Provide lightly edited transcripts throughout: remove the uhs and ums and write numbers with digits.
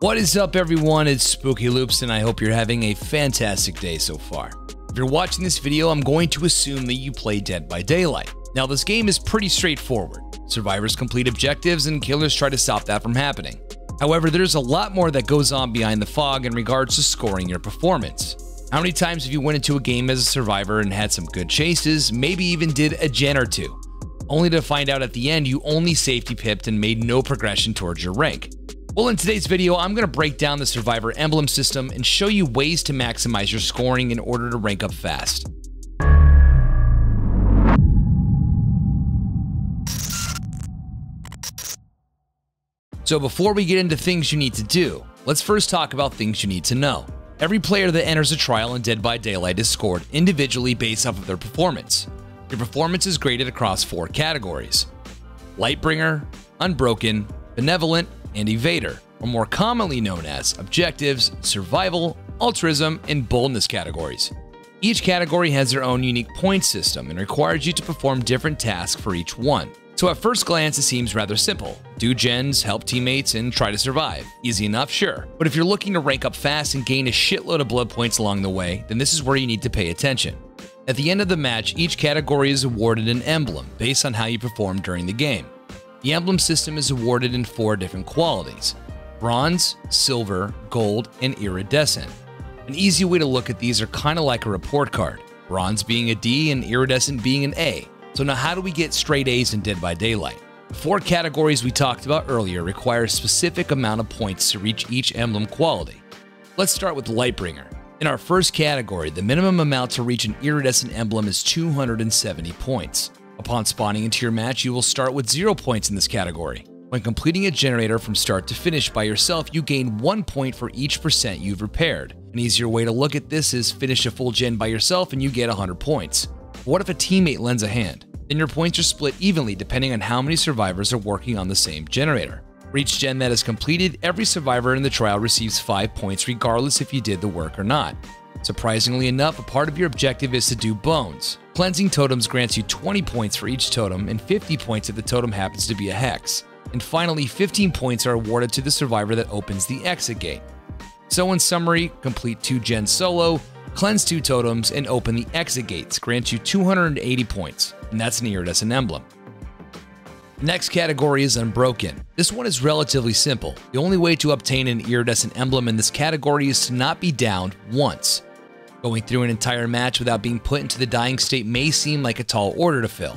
What is up, everyone? It's Spooky Loops, and I hope you're having a fantastic day so far. If you're watching this video, I'm going to assume that you play Dead by Daylight. Now, this game is pretty straightforward. Survivors complete objectives, and killers try to stop that from happening. However, there's a lot more that goes on behind the fog in regards to scoring your performance. How many times have you went into a game as a survivor and had some good chases, maybe even did a gen or two, only to find out at the end you only safety pipped and made no progression towards your rank? Well, in today's video, I'm going to break down the Survivor Emblem system and show you ways to maximize your scoring in order to rank up fast. So before we get into things you need to do, let's first talk about things you need to know. Every player that enters a trial in Dead by Daylight is scored individually based off of their performance. Your performance is graded across 4 categories: Lightbringer, Unbroken, Benevolent, and Evader, or more commonly known as Objectives, Survival, Altruism, and Boldness categories. Each category has their own unique point system and requires you to perform different tasks for each one. So at first glance, it seems rather simple. Do gens, help teammates, and try to survive. Easy enough, sure. But if you're looking to rank up fast and gain a shitload of blood points along the way, then this is where you need to pay attention. At the end of the match, each category is awarded an emblem based on how you performed during the game. The emblem system is awarded in 4 different qualities: bronze, silver, gold, and iridescent. An easy way to look at these are kind of like a report card, bronze being a D and iridescent being an A. So now how do we get straight A's in Dead by Daylight? The 4 categories we talked about earlier require a specific amount of points to reach each emblem quality. Let's start with Lightbringer. In our first category, the minimum amount to reach an iridescent emblem is 270 points. Upon spawning into your match, you will start with 0 points in this category. When completing a generator from start to finish by yourself, you gain 1 point for each percent you've repaired. An easier way to look at this is finish a full gen by yourself and you get 100 points. What if a teammate lends a hand? Then your points are split evenly depending on how many survivors are working on the same generator. For each gen that is completed, every survivor in the trial receives 5 points regardless if you did the work or not. Surprisingly enough, a part of your objective is to do bones. Cleansing totems grants you 20 points for each totem and 50 points if the totem happens to be a hex. And finally, 15 points are awarded to the survivor that opens the exit gate. So in summary, complete 2 gens solo, cleanse 2 totems, and open the exit gates grant you 280 points, and that's an iridescent emblem. The next category is Unbroken. This one is relatively simple. The only way to obtain an iridescent emblem in this category is to not be downed once. Going through an entire match without being put into the dying state may seem like a tall order to fill.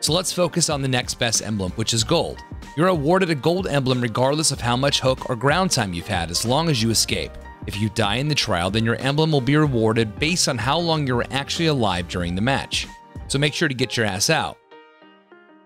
So let's focus on the next best emblem, which is gold. You're awarded a gold emblem regardless of how much hook or ground time you've had, as long as you escape. If you die in the trial, then your emblem will be rewarded based on how long you were actually alive during the match. So make sure to get your ass out.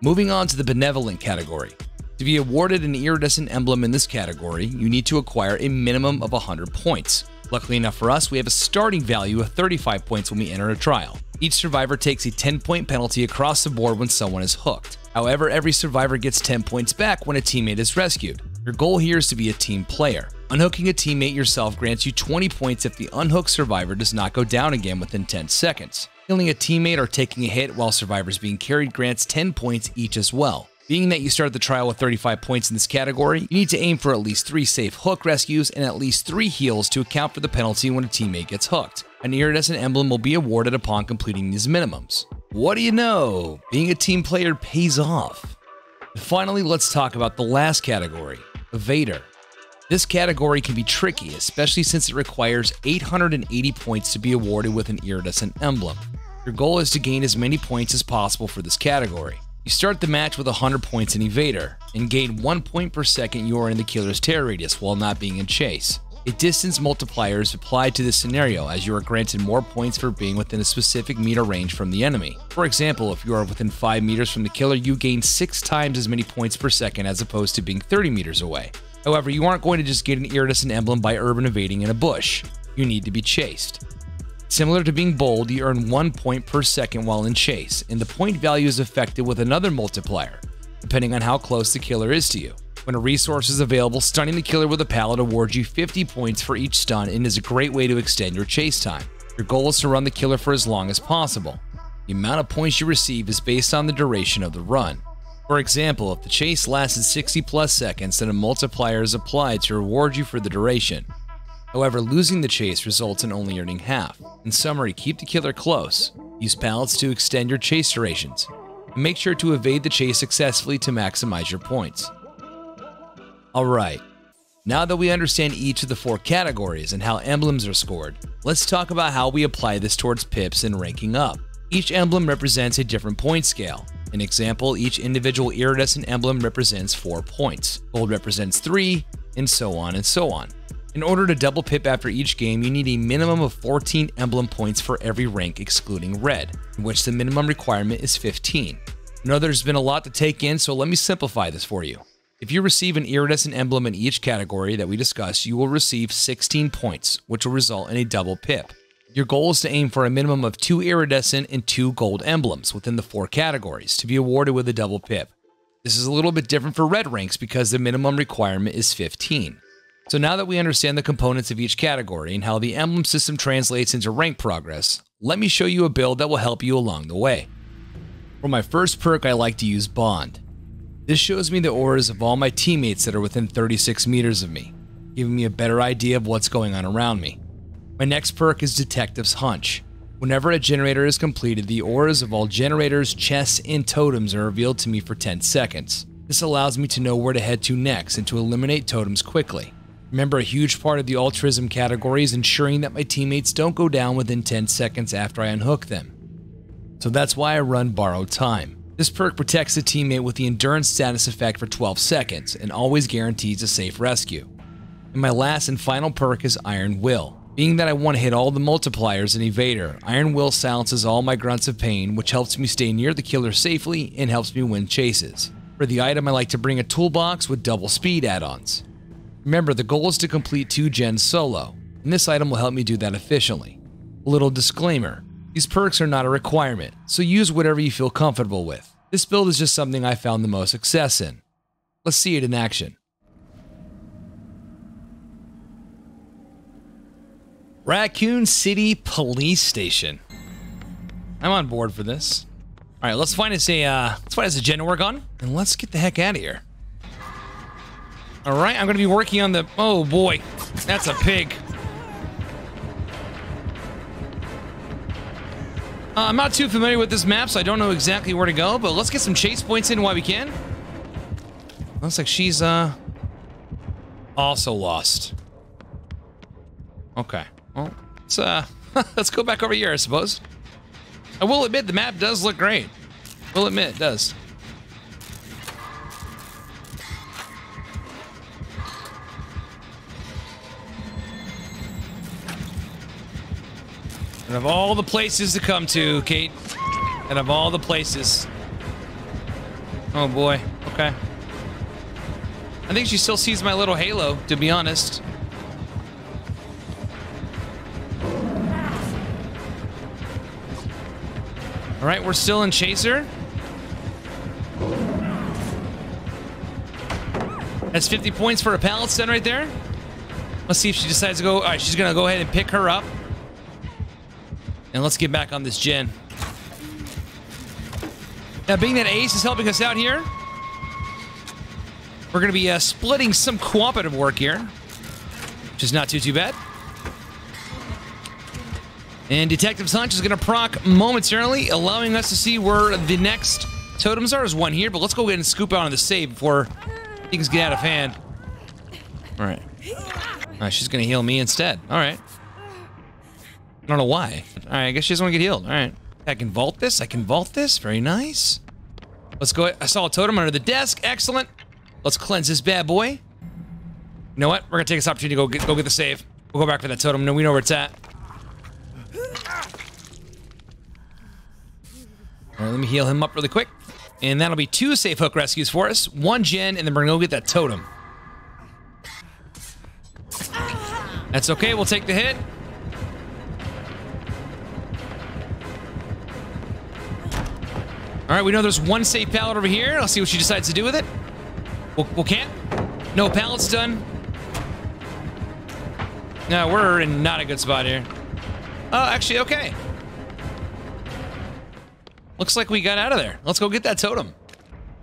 Moving on to the Benevolent category. To be awarded an iridescent emblem in this category, you need to acquire a minimum of 100 points. Luckily enough for us, we have a starting value of 35 points when we enter a trial. Each survivor takes a 10-point penalty across the board when someone is hooked. However, every survivor gets 10 points back when a teammate is rescued. Your goal here is to be a team player. Unhooking a teammate yourself grants you 20 points if the unhooked survivor does not go down again within 10 seconds. Killing a teammate or taking a hit while survivors being carried grants 10 points each as well. Being that you start the trial with 35 points in this category, you need to aim for at least 3 safe hook rescues and at least 3 heals to account for the penalty when a teammate gets hooked. An iridescent emblem will be awarded upon completing these minimums. What do you know? Being a team player pays off. And finally, let's talk about the last category, Evader. This category can be tricky, especially since it requires 880 points to be awarded with an iridescent emblem. Your goal is to gain as many points as possible for this category. You start the match with 100 points in Evader, and gain 1 point per second you are in the killer's terror radius while not being in chase. A distance multiplier is applied to this scenario, as you are granted more points for being within a specific meter range from the enemy. For example, if you are within 5 meters from the killer, you gain 6 times as many points per second as opposed to being 30 meters away. However, you aren't going to just get an iridescent emblem by urban evading in a bush. You need to be chased. Similar to being bold, you earn 1 point per second while in chase, and the point value is affected with another multiplier, depending on how close the killer is to you. When a resource is available, stunning the killer with a pallet awards you 50 points for each stun and is a great way to extend your chase time. Your goal is to run the killer for as long as possible. The amount of points you receive is based on the duration of the run. For example, if the chase lasted 60 plus seconds, then a multiplier is applied to reward you for the duration. However, losing the chase results in only earning half. In summary, keep the killer close, use pallets to extend your chase durations, and make sure to evade the chase successfully to maximize your points. Alright, now that we understand each of the 4 categories and how emblems are scored, let's talk about how we apply this towards pips and ranking up. Each emblem represents a different point scale. An example, each individual iridescent emblem represents 4 points, gold represents 3, and so on and so on. In order to double pip after each game, you need a minimum of 14 emblem points for every rank excluding red, in which the minimum requirement is 15. I know there's been a lot to take in, so let me simplify this for you. If you receive an iridescent emblem in each category that we discussed, you will receive 16 points, which will result in a double pip. Your goal is to aim for a minimum of 2 iridescent and 2 gold emblems within the 4 categories to be awarded with a double pip. This is a little bit different for red ranks because the minimum requirement is 15. So now that we understand the components of each category and how the emblem system translates into rank progress, let me show you a build that will help you along the way. For my first perk, I like to use Bond. This shows me the auras of all my teammates that are within 36 meters of me, giving me a better idea of what's going on around me. My next perk is Detective's Hunch. Whenever a generator is completed, the auras of all generators, chests, and totems are revealed to me for 10 seconds. This allows me to know where to head to next and to eliminate totems quickly. Remember, a huge part of the altruism category is ensuring that my teammates don't go down within 10 seconds after I unhook them. So that's why I run Borrowed Time. This perk protects the teammate with the endurance status effect for 12 seconds and always guarantees a safe rescue. And my last and final perk is Iron Will. Being that I want to hit all the multipliers in Evader, Iron Will silences all my grunts of pain, which helps me stay near the killer safely and helps me win chases. For the item, I like to bring a toolbox with double speed add-ons. Remember, the goal is to complete 2 gens solo, and this item will help me do that efficiently. A little disclaimer, these perks are not a requirement, so use whatever you feel comfortable with. This build is just something I found the most success in. Let's see it in action. Raccoon City Police Station. I'm on board for this. All right, let's find us a gen to work on, and let's get the heck out of here. All right, I'm gonna be working on the. Oh boy, that's a pig. I'm not too familiar with this map, so I don't know exactly where to go, but let's get some chase points in while we can. Looks like she's also lost. Okay. Well, let's go back over here, I suppose. I will admit the map does look great. Will admit it does. And of all the places to come to, Kate, and of all the places. Oh boy. Okay. I think she still sees my little halo, to be honest. All right, we're still in Chaser. That's 50 points for a pallet stun right there. Let's see if she decides to go. All right, she's gonna go ahead and pick her up. And let's get back on this gen. Now, being that Ace is helping us out here, we're gonna be splitting some cooperative work here, which is not too bad. And Detective's Hunch is going to proc momentarily, allowing us to see where the next totems are. There's one here, but let's go ahead and scoop out on the save before things get out of hand. All right. All right, she's going to heal me instead. All right. I don't know why. All right, I guess she doesn't want to get healed. All right. I can vault this. I can vault this. Very nice. Let's go. I saw a totem under the desk. Excellent. Let's cleanse this bad boy. You know what? We're going to take this opportunity to go get the save. We'll go back for that totem. No, we know where it's at. All right, let me heal him up really quick. And that'll be 2 safe hook rescues for us. 1 gen, and then we're gonna go get that totem. That's okay, we'll take the hit. All right, we know there's 1 safe pallet over here. I'll see what she decides to do with it. We'll camp. No pallets done. No, we're in not a good spot here. Oh, actually, okay. Looks like we got out of there. Let's go get that totem.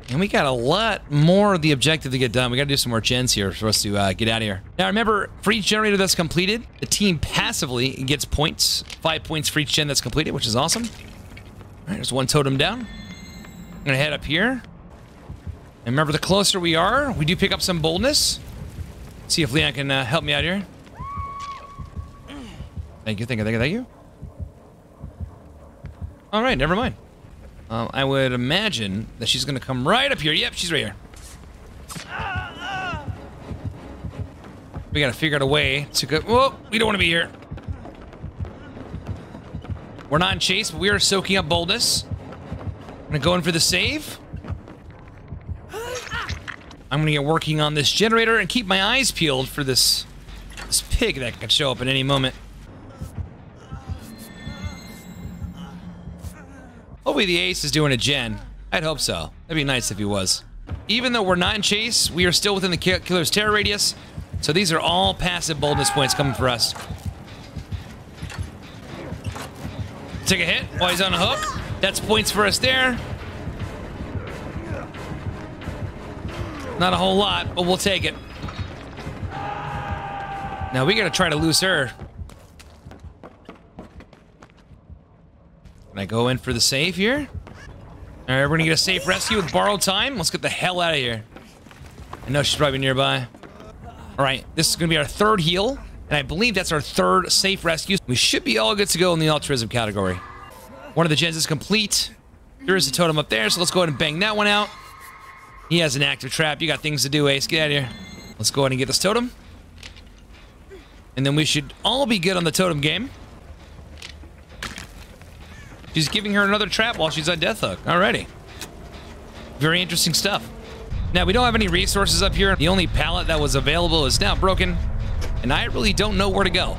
And we got a lot more of the objective to get done. We got to do some more gens here for us to get out of here. Now, remember, for each generator that's completed, the team passively gets points. 5 points for each gen that's completed, which is awesome. All right, there's one totem down. I'm going to head up here. And remember, the closer we are, we do pick up some boldness. See if Leon can help me out here. Thank you, thank you, thank you, thank you. All right, never mind. I would imagine that she's going to come right up here. Yep, she's right here. We got to figure out a way to go. Whoa, we don't want to be here. We're not in chase, but we are soaking up boldness. I'm going to go in for the save. I'm going to get working on this generator and keep my eyes peeled for this pig that could show up at any moment. Hopefully the ace is doing a gen. I'd hope so. That'd be nice if he was. Even though we're not in chase, we are still within the killer's terror radius. So these are all passive boldness points coming for us. Take a hit while he's on a hook. That's points for us there. Not a whole lot, but we'll take it. Now we gotta try to lose her. Can I go in for the save here? All right, we're gonna get a safe rescue with borrowed time. Let's get the hell out of here. I know she's probably nearby. All right, this is gonna be our third heal, and I believe that's our third safe rescue. We should be all good to go in the altruism category. One of the gens is complete. There is a totem up there, so let's go ahead and bang that one out. He has an active trap. You got things to do, Ace. Get out of here. Let's go ahead and get this totem. And then we should all be good on the totem game. She's giving her another trap while she's on death hook. Alrighty. Very interesting stuff. Now, we don't have any resources up here. The only pallet that was available is now broken. And I really don't know where to go.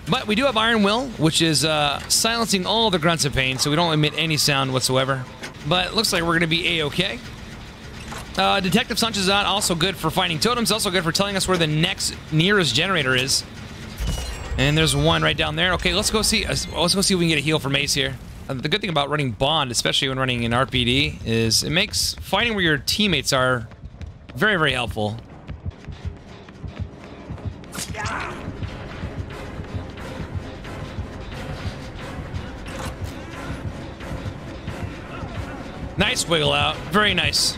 But we do have Iron Will, which is silencing all the grunts of pain, so we don't emit any sound whatsoever. But it looks like we're going to be A-okay. Detective Sunch is not also good for finding totems, also good for telling us where the next nearest generator is. And there's one right down there. Okay, let's go see. Let's go see if we can get a heal from Ace here. The good thing about running Bond, especially when running an RPD, is it makes finding where your teammates are very, very helpful. Nice wiggle out. Very nice.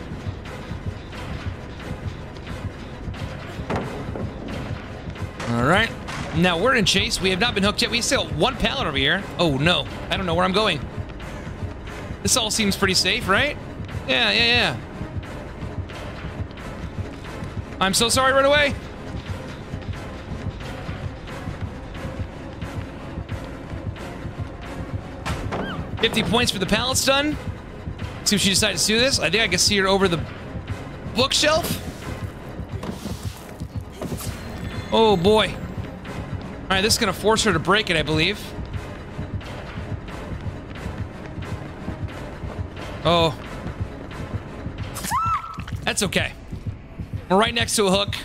All right. Now we're in chase. We have not been hooked yet. We still have one pallet over here. Oh, no. I don't know where I'm going. This all seems pretty safe, right? Yeah. I'm so sorry. Run away. $50 points for the pallet stun. See if she decides to do this. I think I can see her over the bookshelf. Oh, boy. All right, this is going to force her to break it, I believe. Oh. That's okay. We're right next to a hook.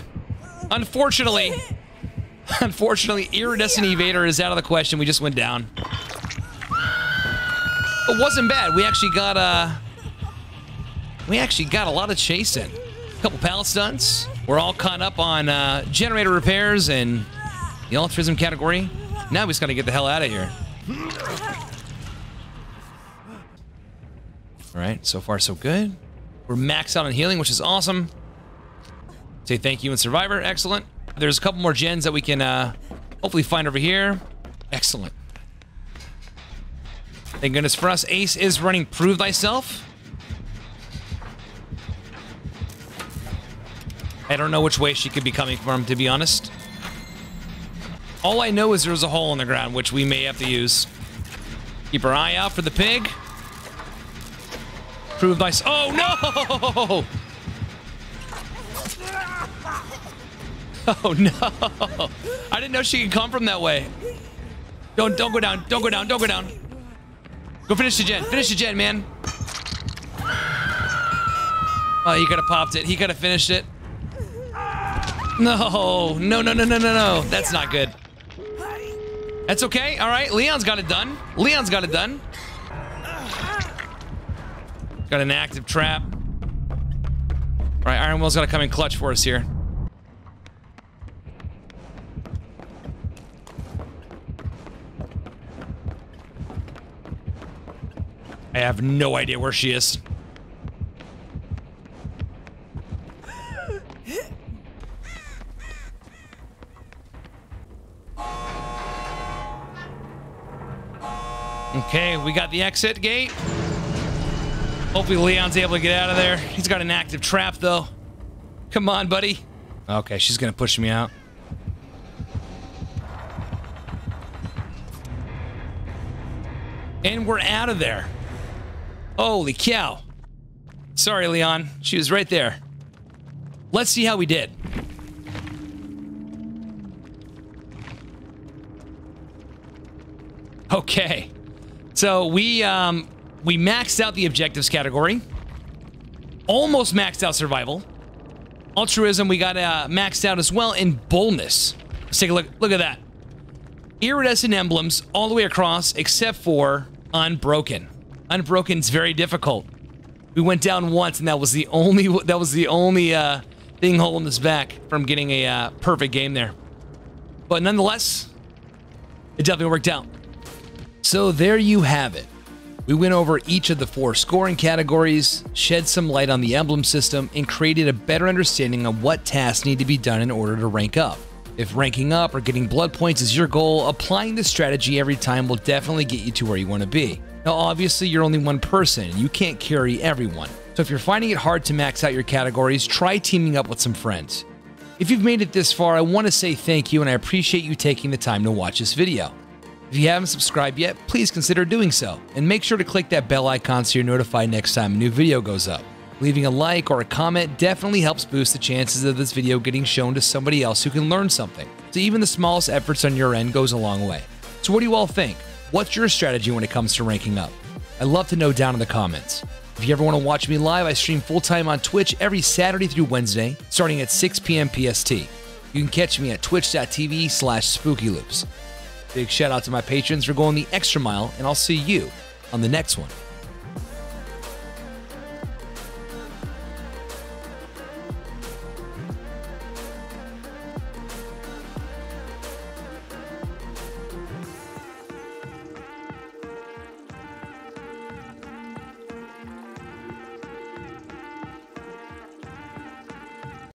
Unfortunately, Iridescent Evader is out of the question. We just went down. It wasn't bad. We actually got a lot of chase in. A couple pallet stunts. We're all caught up on generator repairs and the altruism category. Now we just got to get the hell out of here. All right, so far so good. We're maxed out on healing, which is awesome. Say thank you and Survivor. Excellent. There's a couple more gens that we can hopefully find over here. Excellent. Thank goodness for us. Ace is running Prove Thyself. I don't know which way she could be coming from, to be honest. All I know is there's a hole in the ground, which we may have to use. Keep our eye out for the pig. Prove Thyself. Oh, no! Oh, no. I didn't know she could come from that way. Don't go down. Don't go down. Don't go down. Go finish the gen. Finish the gen, man. Oh, he could have popped it. He could have finished it. No. No. That's not good. That's okay. All right. Leon's got it done. Leon's got it done. Got an active trap. All right, Iron Will's got to come in clutch for us here. I have no idea where she is. Okay, we got the exit gate. Hopefully Leon's able to get out of there. He's got an active trap, though. Come on, buddy. Okay, she's gonna push me out. And we're out of there. Holy cow. Sorry, Leon. She was right there. Let's see how we did. Okay. So we maxed out the objectives category. Almost maxed out survival. Altruism, we got maxed out as well in boldness. Let's take a look. Look at that. Iridescent emblems all the way across except for unbroken. Unbroken's very difficult. We went down once and that was the only thing holding us back from getting a perfect game there. But nonetheless, it definitely worked out. So there you have it. We went over each of the 4 scoring categories, shed some light on the emblem system, and created a better understanding of what tasks need to be done in order to rank up. If ranking up or getting blood points is your goal, applying this strategy every time will definitely get you to where you want to be. Now obviously you're only one person and you can't carry everyone. So if you're finding it hard to max out your categories, try teaming up with some friends. If you've made it this far, I want to say thank you and I appreciate you taking the time to watch this video. If you haven't subscribed yet, please consider doing so, and make sure to click that bell icon so you're notified next time a new video goes up. Leaving a like or a comment definitely helps boost the chances of this video getting shown to somebody else who can learn something. So even the smallest efforts on your end goes a long way. So what do you all think? What's your strategy when it comes to ranking up? I'd love to know down in the comments. If you ever want to watch me live, I stream full-time on Twitch every Saturday through Wednesday, starting at 6 p.m. PST. You can catch me at twitch.tv/SpookyLoops. Big shout out to my patrons for going the extra mile, and I'll see you on the next one.